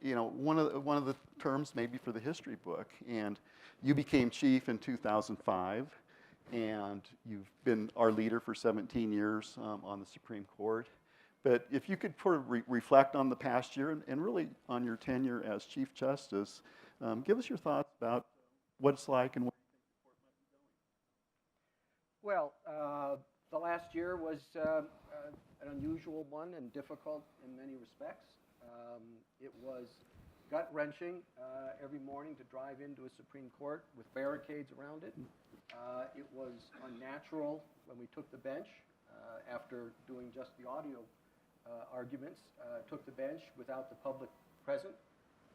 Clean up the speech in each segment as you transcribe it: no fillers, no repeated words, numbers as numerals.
you know, one of the terms maybe for the history book. And you became chief in 2005, and you've been our leader for 17 years on the Supreme Court. But if you could sort of reflect on the past year and really on your tenure as Chief Justice, give us your thoughts about what it's like and what you think the court might be going. Well, the last year was an unusual one and difficult in many respects. It was gut-wrenching every morning to drive into a Supreme Court with barricades around it. It was unnatural when we took the bench after doing just the audio arguments, took the bench without the public present.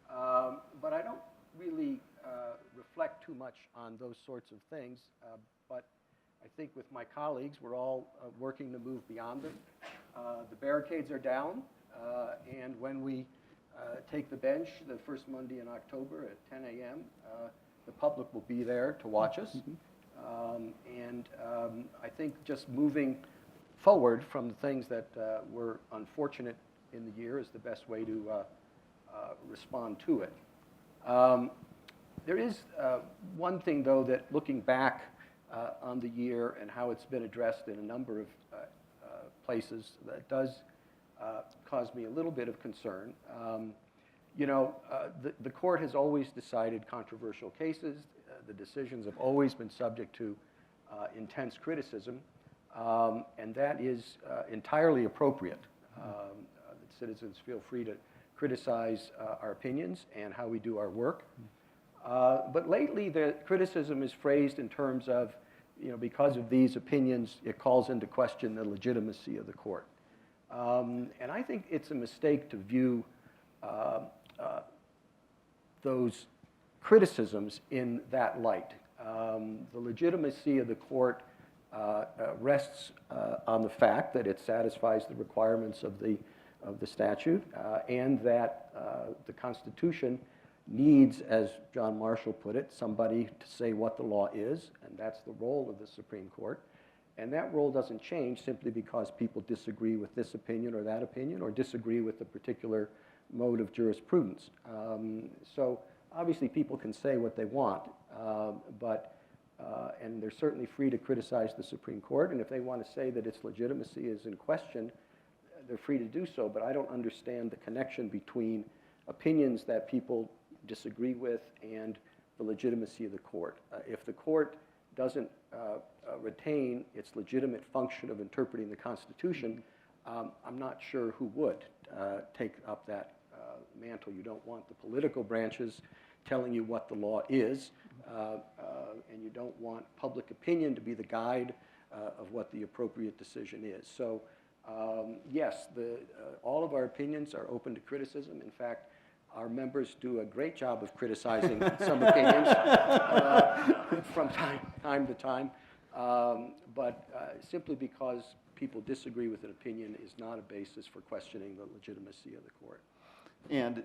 But I don't really reflect too much on those sorts of things. But I think with my colleagues, we're all working to move beyond them. The barricades are down, and when we take the bench the first Monday in October at 10 a.m., the public will be there to watch us. I think just moving forward from the things that were unfortunate in the year is the best way to respond to it. There is one thing, though, that looking back on the year and how it's been addressed in a number of places, that does cause me a little bit of concern. You know, the court has always decided controversial cases. The decisions have always been subject to intense criticism, and that is entirely appropriate. Citizens feel free to criticize our opinions and how we do our work. But lately, the criticism is phrased in terms of, you know, because of these opinions, it calls into question the legitimacy of the court. And I think it's a mistake to view those criticisms in that light. The legitimacy of the court rests on the fact that it satisfies the requirements of the statute, and that the Constitution needs, as John Marshall put it, somebody to say what the law is, and that's the role of the Supreme Court. And that role doesn't change simply because people disagree with this opinion or that opinion, or disagree with a particular mode of jurisprudence. So obviously people can say what they want, and they're certainly free to criticize the Supreme Court, and if they want to say that its legitimacy is in question, they're free to do so, but I don't understand the connection between opinions that people disagree with and the legitimacy of the court. If the court doesn't retain its legitimate function of interpreting the Constitution, I'm not sure who would take up that mantle. You don't want the political branches telling you what the law is, and you don't want public opinion to be the guide of what the appropriate decision is. So yes, all of our opinions are open to criticism. In fact, our members do a great job of criticizing some opinions from time to time, but simply because people disagree with an opinion is not a basis for questioning the legitimacy of the court. And